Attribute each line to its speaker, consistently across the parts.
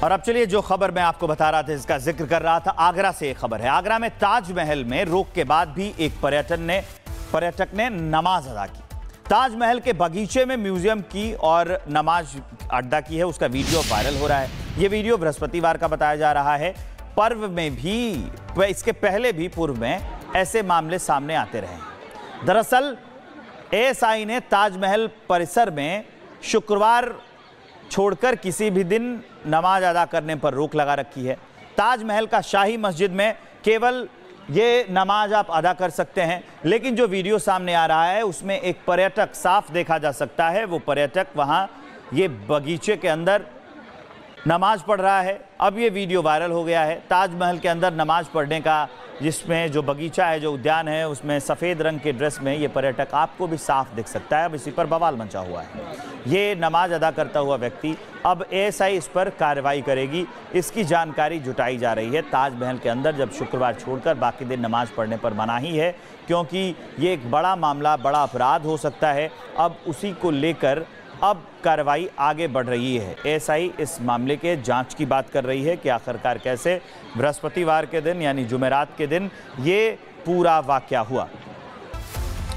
Speaker 1: और अब चलिए जो खबर मैं आपको बता रहा था, इसका जिक्र कर रहा था, आगरा से एक खबर है। आगरा में ताजमहल में रोक के बाद भी एक पर्यटक ने नमाज अदा की। ताजमहल के बगीचे में म्यूजियम की और नमाज अदा की है, उसका वीडियो वायरल हो रहा है। यह वीडियो बृहस्पतिवार का बताया जा रहा है। पर्व में भी व इसके पहले भी पूर्व में ऐसे मामले सामने आते रहे। दरअसल एएसआई ने ताजमहल परिसर में शुक्रवार छोड़कर किसी भी दिन नमाज अदा करने पर रोक लगा रखी है। ताजमहल का शाही मस्जिद में केवल ये नमाज आप अदा कर सकते हैं, लेकिन जो वीडियो सामने आ रहा है उसमें एक पर्यटक साफ देखा जा सकता है। वो पर्यटक वहाँ ये बगीचे के अंदर नमाज पढ़ रहा है। अब ये वीडियो वायरल हो गया है। ताजमहल के अंदर नमाज पढ़ने का, जिसमें जो बगीचा है, जो उद्यान है, उसमें सफ़ेद रंग के ड्रेस में ये पर्यटक आपको भी साफ दिख सकता है। अब इसी पर बवाल मचा हुआ है। ये नमाज अदा करता हुआ व्यक्ति, अब एएसआई इस पर कार्रवाई करेगी, इसकी जानकारी जुटाई जा रही है। ताजमहल के अंदर जब शुक्रवार छोड़कर बाकी दिन नमाज पढ़ने पर मनाही है, क्योंकि ये एक बड़ा मामला, बड़ा अपराध हो सकता है। अब उसी को लेकर अब कार्रवाई आगे बढ़ रही है। एएसआई इस मामले के जांच की बात कर रही है कि आखिरकार कैसे बृहस्पतिवार के दिन यानी जुमेरात के दिन ये पूरा वाकया हुआ।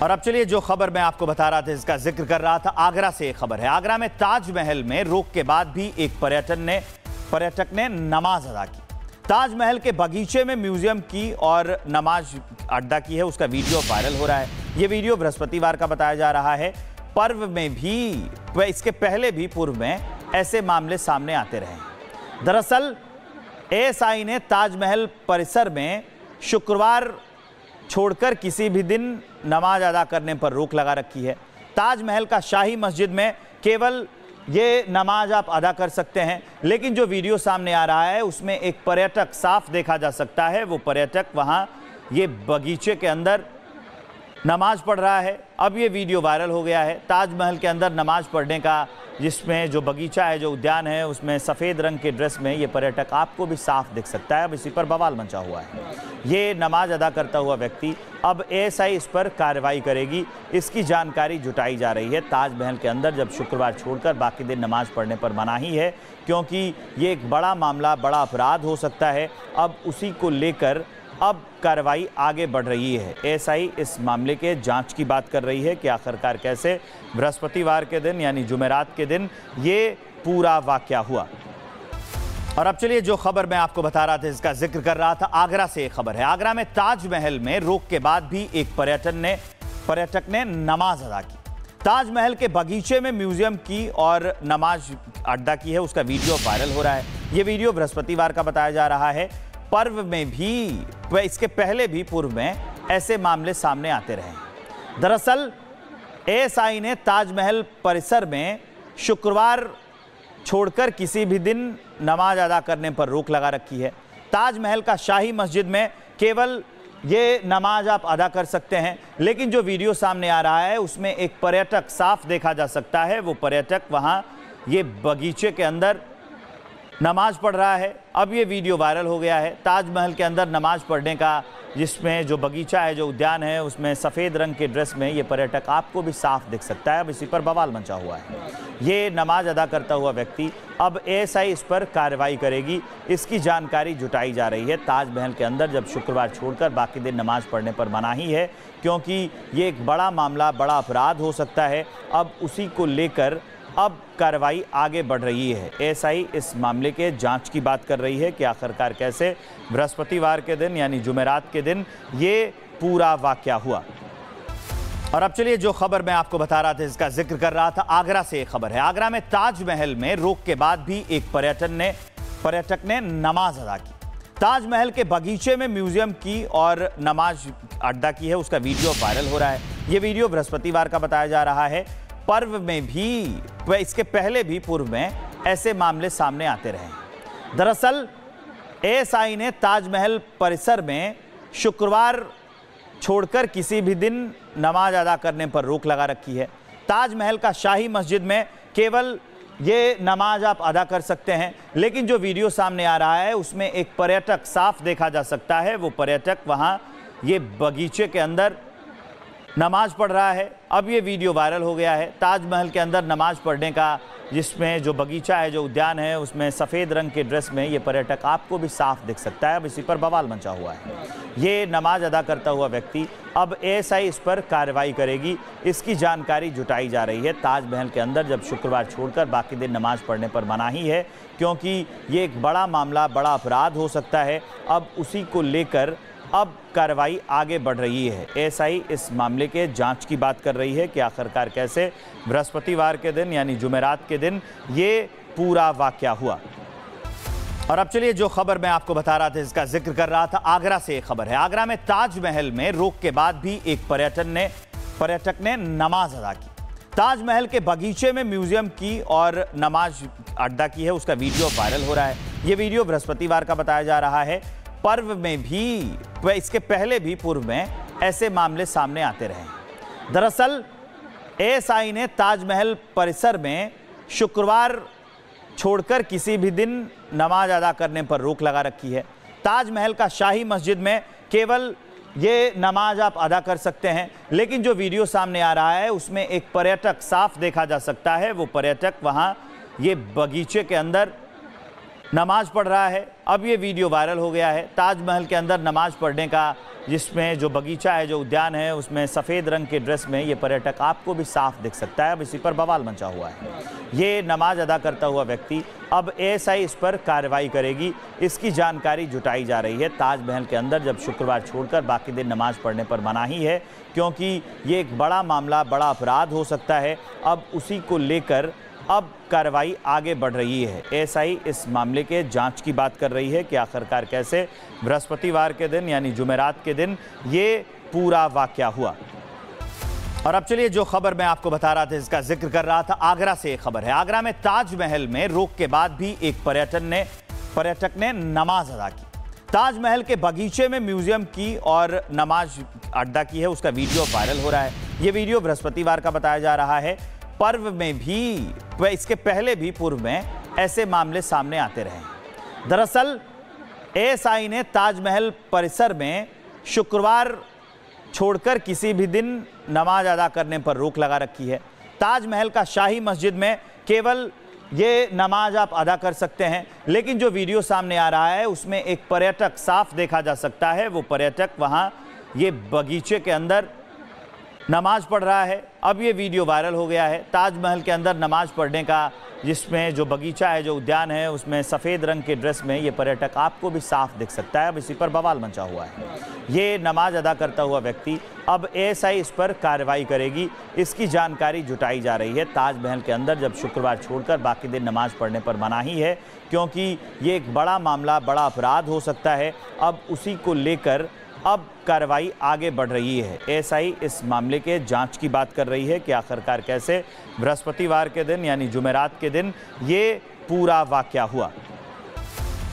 Speaker 1: और अब चलिए जो खबर मैं आपको बता रहा था, इसका जिक्र कर रहा था, आगरा से एक खबर है। आगरा में ताजमहल में रोक के बाद भी एक पर्यटक ने नमाज अदा की। ताजमहल के बगीचे में म्यूजियम की और नमाज अदा की है, उसका वीडियो वायरल हो रहा है। ये वीडियो बृहस्पतिवार का बताया जा रहा है। पर्व में भी व इसके पहले भी पूर्व में ऐसे मामले सामने आते रहे। दरअसल एएसआई ने ताजमहल परिसर में शुक्रवार छोड़कर किसी भी दिन नमाज अदा करने पर रोक लगा रखी है। ताजमहल का शाही मस्जिद में केवल ये नमाज आप अदा कर सकते हैं, लेकिन जो वीडियो सामने आ रहा है उसमें एक पर्यटक साफ देखा जा सकता है। वो पर्यटक वहाँ ये बगीचे के अंदर नमाज पढ़ रहा है। अब ये वीडियो वायरल हो गया है। ताजमहल के अंदर नमाज पढ़ने का, जिसमें जो बगीचा है, जो उद्यान है, उसमें सफ़ेद रंग के ड्रेस में ये पर्यटक आपको भी साफ दिख सकता है। अब इसी पर बवाल मचा हुआ है। ये नमाज अदा करता हुआ व्यक्ति, अब एएसआई इस पर कार्रवाई करेगी, इसकी जानकारी जुटाई जा रही है। ताजमहल के अंदर जब शुक्रवार छोड़कर बाकी दिन नमाज पढ़ने पर मनाही है, क्योंकि ये एक बड़ा मामला, बड़ा अपराध हो सकता है। अब उसी को लेकर अब कार्रवाई आगे बढ़ रही है। एएसआई इस मामले के जांच की बात कर रही है कि आखिरकार कैसे बृहस्पतिवार के दिन यानी जुमेरात के दिन ये पूरा वाकया हुआ। और अब चलिए जो खबर मैं आपको बता रहा था, इसका जिक्र कर रहा था, आगरा से एक खबर है। आगरा में ताजमहल में रोक के बाद भी एक पर्यटक ने नमाज अदा की। ताजमहल के बगीचे में म्यूजियम की और नमाज अदा की है, उसका वीडियो वायरल हो रहा है। ये वीडियो बृहस्पतिवार का बताया जा रहा है। पर्व में भी व इसके पहले भी पूर्व में ऐसे मामले सामने आते रहे। दरअसल एएसआई ने ताजमहल परिसर में शुक्रवार छोड़कर किसी भी दिन नमाज अदा करने पर रोक लगा रखी है। ताजमहल का शाही मस्जिद में केवल ये नमाज आप अदा कर सकते हैं, लेकिन जो वीडियो सामने आ रहा है उसमें एक पर्यटक साफ देखा जा सकता है। वो पर्यटक वहाँ ये बगीचे के अंदर नमाज पढ़ रहा है। अब ये वीडियो वायरल हो गया है। ताजमहल के अंदर नमाज पढ़ने का, जिसमें जो बगीचा है, जो उद्यान है, उसमें सफ़ेद रंग के ड्रेस में ये पर्यटक आपको भी साफ दिख सकता है। अब इसी पर बवाल मचा हुआ है। ये नमाज अदा करता हुआ व्यक्ति, अब एएसआई इस पर कार्रवाई करेगी, इसकी जानकारी जुटाई जा रही है। ताजमहल के अंदर जब शुक्रवार छोड़कर बाकी दिन नमाज पढ़ने पर मनाही है, क्योंकि ये एक बड़ा मामला, बड़ा अपराध हो सकता है। अब उसी को लेकर अब कार्रवाई आगे बढ़ रही है। एएसआई इस मामले के जांच की बात कर रही है कि आखिरकार कैसे बृहस्पतिवार के दिन यानी जुमेरात के दिन ये पूरा वाकया हुआ। और अब चलिए जो खबर मैं आपको बता रहा था, इसका जिक्र कर रहा था, आगरा से एक खबर है। आगरा में ताजमहल में रोक के बाद भी एक पर्यटक ने नमाज अदा की। ताजमहल के बगीचे में म्यूजियम की और नमाज अदा की है, उसका वीडियो वायरल हो रहा है। ये वीडियो बृहस्पतिवार का बताया जा रहा है। पर्व में भी व इसके पहले भी पूर्व में ऐसे मामले सामने आते रहे। दरअसल एएसआई ने ताजमहल परिसर में शुक्रवार छोड़कर किसी भी दिन नमाज अदा करने पर रोक लगा रखी है। ताजमहल का शाही मस्जिद में केवल ये नमाज आप अदा कर सकते हैं, लेकिन जो वीडियो सामने आ रहा है उसमें एक पर्यटक साफ देखा जा सकता है। वो पर्यटक वहाँ ये बगीचे के अंदर नमाज पढ़ रहा है। अब ये वीडियो वायरल हो गया है ताजमहल के अंदर नमाज पढ़ने का, जिसमें जो बगीचा है, जो उद्यान है, उसमें सफ़ेद रंग के ड्रेस में ये पर्यटक आपको भी साफ दिख सकता है। अब इसी पर बवाल मचा हुआ है। ये नमाज अदा करता हुआ व्यक्ति, अब एएसआई इस पर कार्रवाई करेगी, इसकी जानकारी जुटाई जा रही है। ताजमहल के अंदर जब शुक्रवार छोड़कर बाकी दिन नमाज पढ़ने पर मनाही है, क्योंकि ये एक बड़ा मामला, बड़ा अपराध हो सकता है। अब उसी को लेकर अब कार्रवाई आगे बढ़ रही है। एएसआई इस मामले के जांच की बात कर रही है कि आखिरकार कैसे बृहस्पतिवार के दिन यानी जुमेरात के दिन ये पूरा वाकया हुआ। और अब चलिए जो खबर मैं आपको बता रहा था, इसका जिक्र कर रहा था, आगरा से एक खबर है। आगरा में ताजमहल में रोक के बाद भी एक पर्यटक ने नमाज अदा की। ताजमहल के बगीचे में म्यूजियम की और नमाज अदा की है, उसका वीडियो वायरल हो रहा है। ये वीडियो बृहस्पतिवार का बताया जा रहा है। पर्व में भी व इसके पहले भी पूर्व में ऐसे मामले सामने आते रहे। दरअसल एएसआई ने ताजमहल परिसर में शुक्रवार छोड़कर किसी भी दिन नमाज अदा करने पर रोक लगा रखी है। ताजमहल का शाही मस्जिद में केवल ये नमाज आप अदा कर सकते हैं, लेकिन जो वीडियो सामने आ रहा है उसमें एक पर्यटक साफ देखा जा सकता है। वो पर्यटक वहाँ ये बगीचे के अंदर नमाज पढ़ रहा है। अब ये वीडियो वायरल हो गया है ताजमहल के अंदर नमाज पढ़ने का, जिसमें जो बगीचा है, जो उद्यान है, उसमें सफ़ेद रंग के ड्रेस में ये पर्यटक आपको भी साफ दिख सकता है। अब इसी पर बवाल मचा हुआ है। ये नमाज अदा करता हुआ व्यक्ति, अब एएसआई इस पर कार्रवाई करेगी, इसकी जानकारी जुटाई जा रही है। ताजमहल के अंदर जब शुक्रवार छोड़कर बाकी दिन नमाज पढ़ने पर मनाही है, क्योंकि ये एक बड़ा मामला, बड़ा अपराध हो सकता है। अब उसी को लेकर अब कार्रवाई आगे बढ़ रही है। एएसआई इस मामले के जांच की बात कर रही है कि आखिरकार कैसे बृहस्पतिवार के दिन यानी जुमेरात के दिन ये पूरा वाकया हुआ। और अब चलिए जो खबर मैं आपको बता रहा था, इसका जिक्र कर रहा था, आगरा से एक खबर है। आगरा में ताजमहल में रोक के बाद भी एक पर्यटक ने नमाज अदा की। ताजमहल के बगीचे में म्यूजियम की और नमाज अदा की है, उसका वीडियो वायरल हो रहा है। ये वीडियो बृहस्पतिवार का बताया जा रहा है। पर्व में भी व इसके पहले भी पूर्व में ऐसे मामले सामने आते रहे। दरअसल एएसआई ने ताजमहल परिसर में शुक्रवार छोड़कर किसी भी दिन नमाज अदा करने पर रोक लगा रखी है। ताजमहल का शाही मस्जिद में केवल ये नमाज आप अदा कर सकते हैं, लेकिन जो वीडियो सामने आ रहा है उसमें एक पर्यटक साफ देखा जा सकता है। वो पर्यटक वहाँ ये बगीचे के अंदर नमाज पढ़ रहा है। अब ये वीडियो वायरल हो गया है ताजमहल के अंदर नमाज पढ़ने का, जिसमें जो बगीचा है, जो उद्यान है, उसमें सफ़ेद रंग के ड्रेस में ये पर्यटक आपको भी साफ दिख सकता है। अब इसी पर बवाल मचा हुआ है। ये नमाज अदा करता हुआ व्यक्ति, अब एएसआई इस पर कार्रवाई करेगी, इसकी जानकारी जुटाई जा रही है। ताजमहल के अंदर जब शुक्रवार छोड़कर बाकी दिन नमाज पढ़ने पर मनाही है, क्योंकि ये एक बड़ा मामला, बड़ा अपराध हो सकता है। अब उसी को लेकर अब कार्रवाई आगे बढ़ रही है। एएसआई इस मामले के जांच की बात कर रही है कि आखिरकार कैसे बृहस्पतिवार के दिन यानी जुमेरात के दिन ये पूरा वाकया हुआ।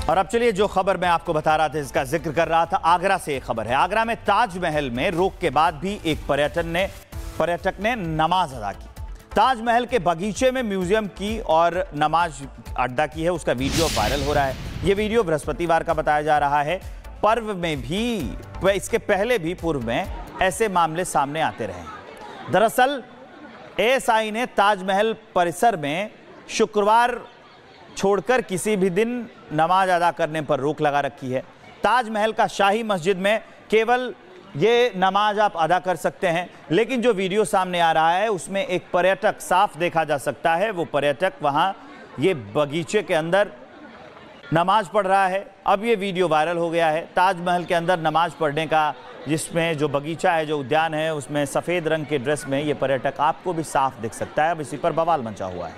Speaker 1: और अब चलिए जो खबर मैं आपको बता रहा था, इसका जिक्र कर रहा था, आगरा से एक खबर है। आगरा में ताजमहल में रोक के बाद भी एक पर्यटक ने नमाज अदा की। ताजमहल के बगीचे में म्यूजियम की और नमाज अदा की है, उसका वीडियो वायरल हो रहा है। ये वीडियो बृहस्पतिवार का बताया जा रहा है। पर्व में भी व इसके पहले भी पूर्व में ऐसे मामले सामने आते रहे। दरअसल एएसआई ने ताजमहल परिसर में शुक्रवार छोड़कर किसी भी दिन नमाज अदा करने पर रोक लगा रखी है। ताजमहल का शाही मस्जिद में केवल ये नमाज आप अदा कर सकते हैं, लेकिन जो वीडियो सामने आ रहा है उसमें एक पर्यटक साफ देखा जा सकता है। वो पर्यटक वहाँ ये बगीचे के अंदर नमाज पढ़ रहा है। अब ये वीडियो वायरल हो गया है ताजमहल के अंदर नमाज पढ़ने का, जिसमें जो बगीचा है, जो उद्यान है, उसमें सफ़ेद रंग के ड्रेस में ये पर्यटक आपको भी साफ दिख सकता है। अब इसी पर बवाल मचा हुआ है।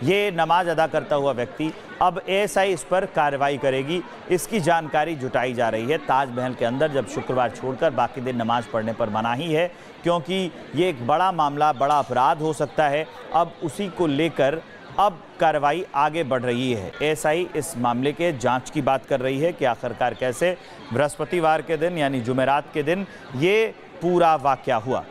Speaker 1: ये नमाज अदा करता हुआ व्यक्ति, अब एएसआई इस पर कार्रवाई करेगी, इसकी जानकारी जुटाई जा रही है। ताजमहल के अंदर जब शुक्रवार छोड़कर बाकी दिन नमाज पढ़ने पर मनाही है, क्योंकि ये एक बड़ा मामला, बड़ा अपराध हो सकता है। अब उसी को लेकर अब कार्रवाई आगे बढ़ रही है। एएसआई इस मामले के जांच की बात कर रही है कि आखिरकार कैसे बृहस्पतिवार के दिन यानी जुमेरात के दिन ये पूरा वाकया हुआ।